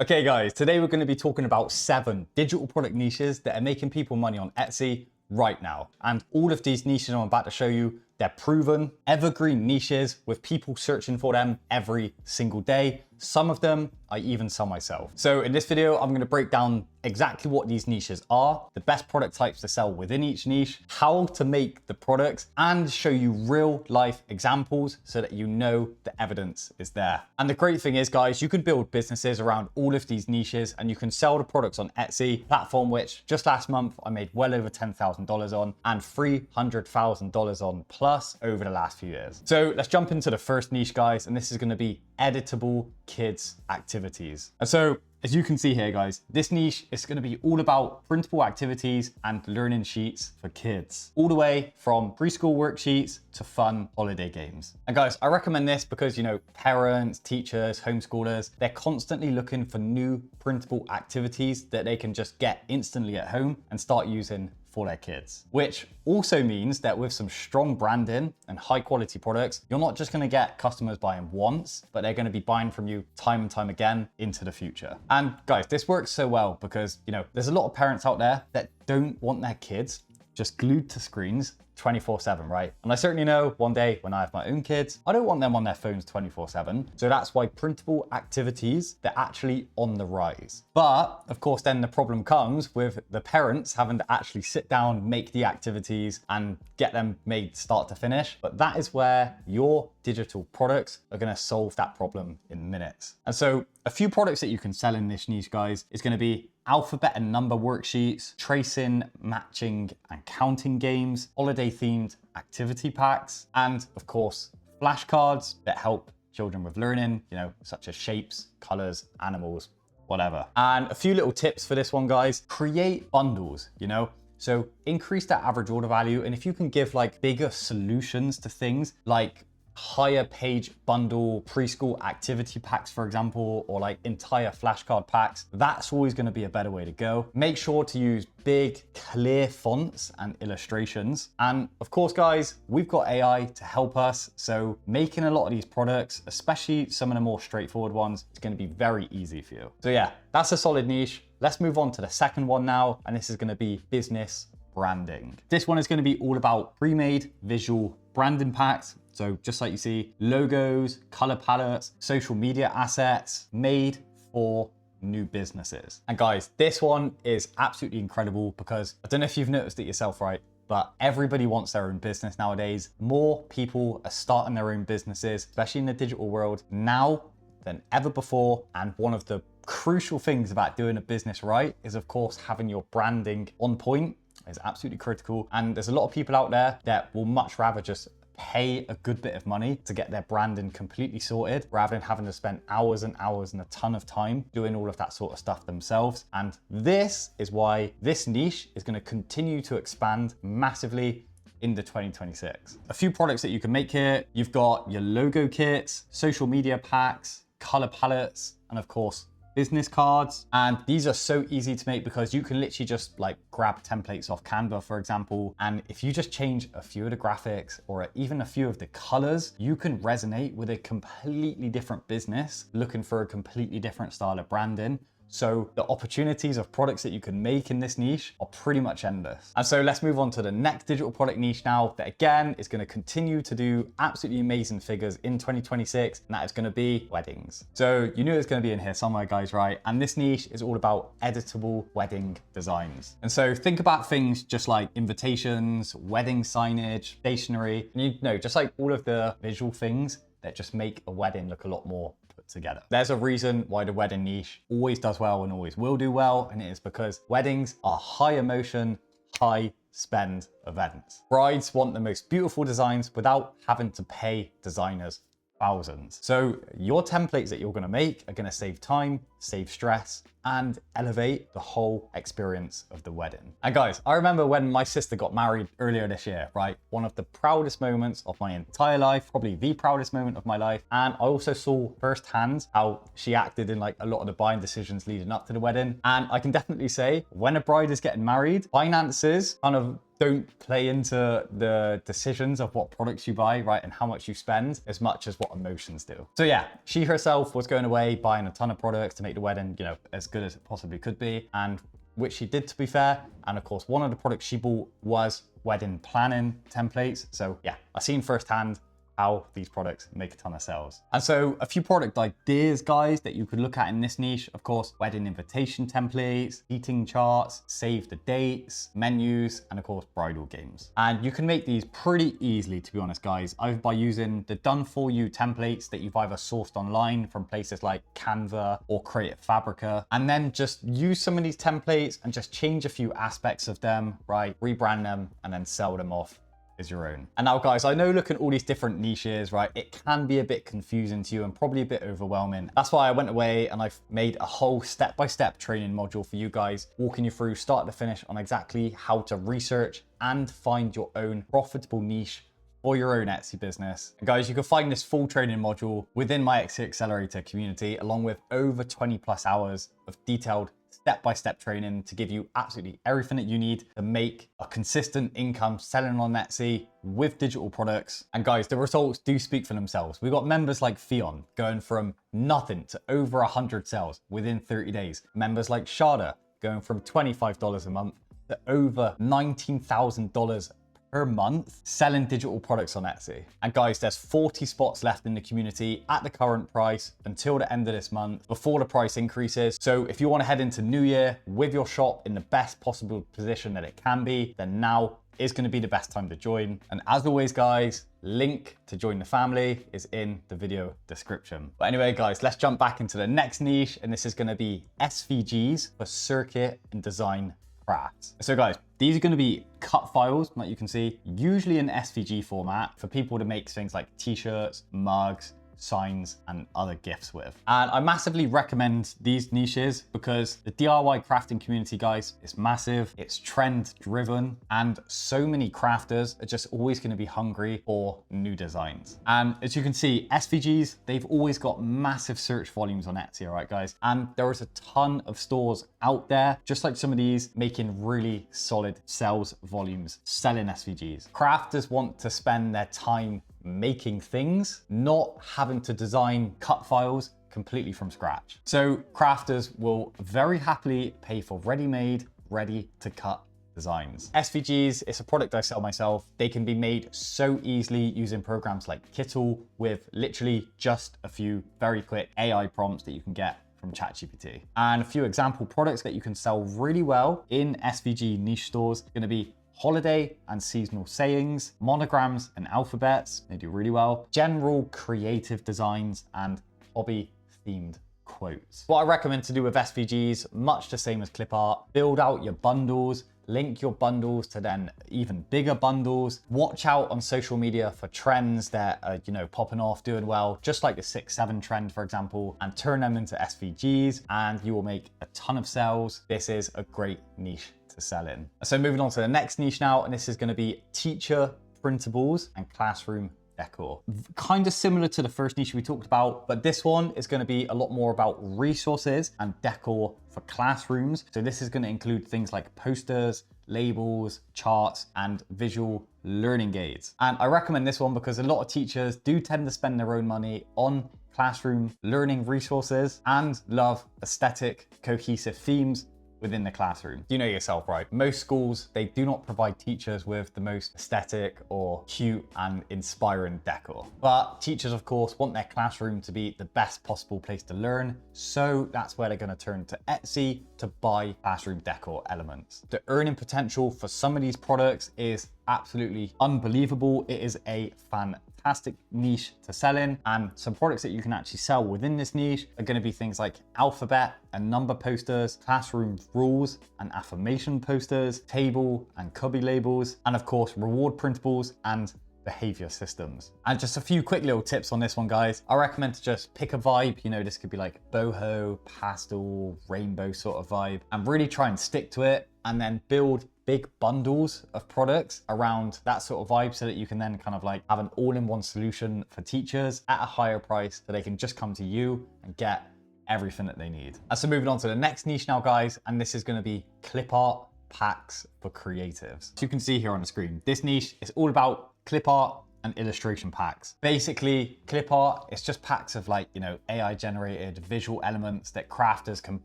Okay guys, today we're going to be talking about 7 digital product niches that are making people money on Etsy right now. And all of these niches I'm about to show you, they're proven, evergreen niches with people searching for them every single day. Some of them I even sell myself. So in this video, I'm going to break down exactly what these niches are, the best product types to sell within each niche, how to make the products, and show you real life examples so that you know the evidence is there. And the great thing is, guys, you can build businesses around all of these niches and you can sell the products on Etsy, platform which just last month I made well over $10,000 on and $300,000 on plus over the last few years. So let's jump into the first niche, guys, and this is going to be editable kids activities. And so as you can see here, guys, this niche is going to be all about printable activities and learning sheets for kids, all the way from preschool worksheets to fun holiday games. And guys, I recommend this because, you know, parents, teachers, homeschoolers, they're constantly looking for new printable activities that they can just get instantly at home and start using for their kids, which also means that with some strong branding and high quality products, you're not just going to get customers buying once, but they're going to be buying from you time and time again into the future. And guys, this works so well because, you know, there's a lot of parents out there that don't want their kids just glued to screens 24/7, right? And I certainly know one day when I have my own kids, I don't want them on their phones 24/7. So that's why printable activities, they're actually on the rise. But of course, then the problem comes with the parents having to actually sit down, make the activities and get them made start to finish. But that is where your digital products are going to solve that problem in minutes. And so a few products that you can sell in this niche, guys, is going to be alphabet and number worksheets, tracing, matching, and counting games, holiday themed activity packs, and of course, flashcards that help children with learning, you know, such as shapes, colors, animals, whatever. And a few little tips for this one, guys: create bundles, you know, so increase that average order value. And if you can give like bigger solutions to things like higher page bundle preschool activity packs, for example, or like entire flashcard packs, that's always going to be a better way to go. Make sure to use big, clear fonts and illustrations. And of course, guys, we've got AI to help us. So making a lot of these products, especially some of the more straightforward ones, is going to be very easy for you. So yeah, that's a solid niche. Let's move on to the second one now. And this is going to be business branding. This one is going to be all about pre-made visual branding packs. So just like you see, logos, color palettes, social media assets made for new businesses. And guys, this one is absolutely incredible because I don't know if you've noticed it yourself, right? But everybody wants their own business nowadays. More people are starting their own businesses, especially in the digital world now than ever before. And one of the crucial things about doing a business right is, of course, having your branding on point is absolutely critical. And there's a lot of people out there that will much rather just pay a good bit of money to get their branding completely sorted rather than having to spend hours and hours and a ton of time doing all of that sort of stuff themselves. And this is why this niche is going to continue to expand massively into 2026. A few products that you can make here: you've got your logo kits, social media packs, color palettes, and of course, business cards. And these are so easy to make because you can literally just like grab templates off Canva, for example. And if you just change a few of the graphics or even a few of the colors, you can resonate with a completely different business looking for a completely different style of branding. So the opportunities of products that you can make in this niche are pretty much endless. And so let's move on to the next digital product niche now that again is going to continue to do absolutely amazing figures in 2026. And that is going to be weddings. So you knew it was going to be in here somewhere, guys, right? And this niche is all about editable wedding designs. And so think about things just like invitations, wedding signage, stationery, and you know, just like all of the visual things that just make a wedding look a lot more together. There's a reason why the wedding niche always does well and always will do well, and it is because weddings are high emotion, high spend events. Brides want the most beautiful designs without having to pay designers thousands. So your templates that you're going to make are going to save time, save stress, and elevate the whole experience of the wedding. And guys, I remember when my sister got married earlier this year, right? One of the proudest moments of my entire life, probably the proudest moment of my life. And I also saw firsthand how she acted in like a lot of the buying decisions leading up to the wedding. And I can definitely say when a bride is getting married, finances kind of don't play into the decisions of what products you buy, right, and how much you spend as much as what emotions do. So yeah, she herself was going away buying a ton of products to make the wedding, you know, as good as it possibly could be, and which she did, to be fair. And of course, one of the products she bought was wedding planning templates. So yeah, I've seen firsthand how these products make a ton of sales. And so a few product ideas, guys, that you could look at in this niche, of course, wedding invitation templates, seating charts, save the dates, menus, and of course, bridal games. And you can make these pretty easily, to be honest, guys, either by using the done for you templates that you've either sourced online from places like Canva or Creative Fabrica, and then just use some of these templates and just change a few aspects of them, right? Rebrand them and then sell them off is your own. And now, guys, I know looking at all these different niches, right, it can be a bit confusing to you and probably a bit overwhelming. That's why I went away and I've made a whole step-by-step training module for you guys, walking you through start to finish on exactly how to research and find your own profitable niche for your own Etsy business. And guys, you can find this full training module within my Etsy Accelerator community, along with over 20 plus hours of detailed step-by-step training to give you absolutely everything that you need to make a consistent income selling on Etsy with digital products. And guys, the results do speak for themselves. We've got members like Fion going from nothing to over 100 sales within 30 days. Members like Shada going from $25 a month to over $19,000 per month selling digital products on Etsy. And guys, there's 40 spots left in the community at the current price until the end of this month before the price increases. So if you want to head into New Year with your shop in the best possible position that it can be, then now is going to be the best time to join. And as always, guys, link to join the family is in the video description. But anyway, guys, let's jump back into the next niche. And this is going to be SVGs for circuit and design crafts. So guys, these are going to be cut files, like you can see, usually in SVG format for people to make things like t-shirts, mugs, signs, and other gifts with. And I massively recommend these niches because the DIY crafting community, guys, is massive, it's trend driven, and so many crafters are just always going to be hungry for new designs. And as you can see, SVGs, they've always got massive search volumes on Etsy, all right, guys? And there is a ton of stores out there, just like some of these, making really solid sales volumes selling SVGs. Crafters want to spend their time making things, not having to design cut files completely from scratch. So crafters will very happily pay for ready-made, ready to cut designs. SVGs, it's a product I sell myself. They can be made so easily using programs like KITTL with literally just a few very quick AI prompts that you can get from ChatGPT. And a few example products that you can sell really well in SVG niche stores are going to be holiday and seasonal sayings, monograms and alphabets, they do really well, general creative designs, and hobby themed quotes. What I recommend to do with SVGs, much the same as clip art, build out your bundles, link your bundles to then even bigger bundles. Watch out on social media for trends that are, you know, popping off, doing well, just like the 6-7 trend, for example, and turn them into SVGs and you will make a ton of sales. This is a great niche to sell in. So moving on to the next niche now, and this is going to be teacher printables and classroom decor. Kind of similar to the first niche we talked about, but this one is going to be a lot more about resources and decor for classrooms. So this is going to include things like posters, labels, charts, and visual learning aids. And I recommend this one because a lot of teachers do tend to spend their own money on classroom learning resources and love aesthetic, cohesive themes within the classroom. You know yourself, right? Most schools, they do not provide teachers with the most aesthetic or cute and inspiring decor. But teachers, of course, want their classroom to be the best possible place to learn. So that's where they're going to turn to Etsy to buy classroom decor elements. The earning potential for some of these products is absolutely unbelievable. It is a fantastic niche to sell in, and some products that you can actually sell within this niche are going to be things like alphabet and number posters, classroom rules and affirmation posters, table and cubby labels, and of course reward printables and behavior systems. And just a few quick little tips on this one, guys. I recommend to just pick a vibe. You know, this could be like boho, pastel, rainbow sort of vibe, and really try and stick to it, and then build big bundles of products around that sort of vibe so that you can then kind of like have an all-in-one solution for teachers at a higher price so they can just come to you and get everything that they need. And so moving on to the next niche now, guys, and this is going to be clip art packs for creatives. As you can see here on the screen, this niche is all about clip art and illustration packs. Basically, clip art is just packs of like, you know, AI generated visual elements that crafters can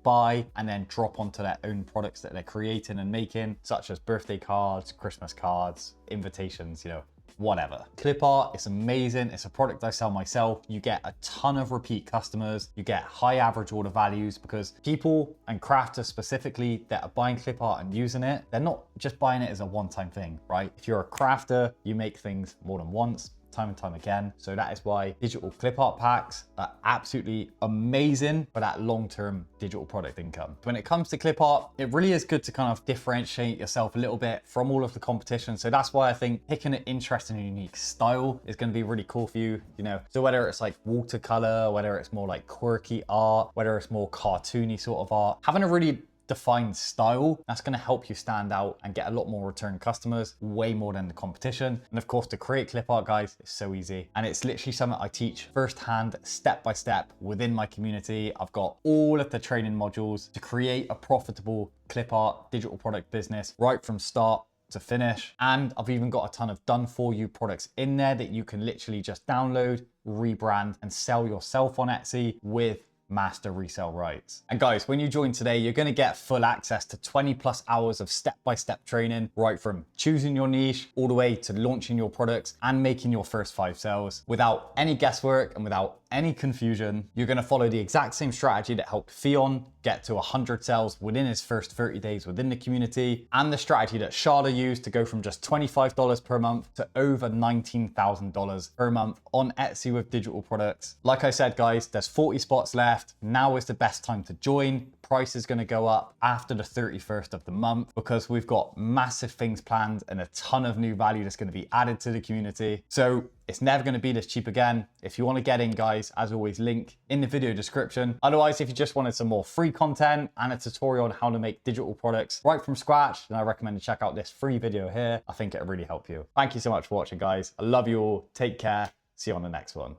buy and then drop onto their own products that they're creating and making, such as birthday cards, Christmas cards, invitations, you know, whatever. Clip art is amazing. It's a product I sell myself. You get a ton of repeat customers. You get high average order values because people and crafters specifically that are buying clip art and using it, they're not just buying it as a one-time thing, right? If you're a crafter, you make things more than once, time and time again. So that is why digital clip art packs are absolutely amazing for that long-term digital product income. When it comes to clip art, it really is good to kind of differentiate yourself a little bit from all of the competition. So that's why I think picking an interesting and unique style is going to be really cool for you, you know. So whether it's like watercolor, whether it's more like quirky art, whether it's more cartoony sort of art, having a really defined style, that's going to help you stand out and get a lot more return customers, way more than the competition. And of course, to create clip art, guys, it's so easy. And it's literally something I teach firsthand, step by step within my community. I've got all of the training modules to create a profitable clip art digital product business right from start to finish. And I've even got a ton of done for you products in there that you can literally just download, rebrand, and sell yourself on Etsy with master resale rights. And guys, when you join today, you're going to get full access to 20+ hours of step-by-step training, right from choosing your niche all the way to launching your products and making your first 5 sales without any guesswork and without any confusion. You're going to follow the exact same strategy that helped Fion get to 100 sales within his first 30 days within the community, and the strategy that Sharda used to go from just $25 per month to over $19,000 per month on Etsy with digital products. Like I said, guys, there's 40 spots left. Now is the best time to join. Price is going to go up after the 31st of the month because we've got massive things planned and a ton of new value that's going to be added to the community. So it's never going to be this cheap again. If you want to get in, guys, as always, link in the video description. Otherwise, if you just wanted some more free content and a tutorial on how to make digital products right from scratch, then I recommend to check out this free video here. I think it'll really help you. Thank you so much for watching, guys. I love you all. Take care. See you on the next one.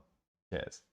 Cheers.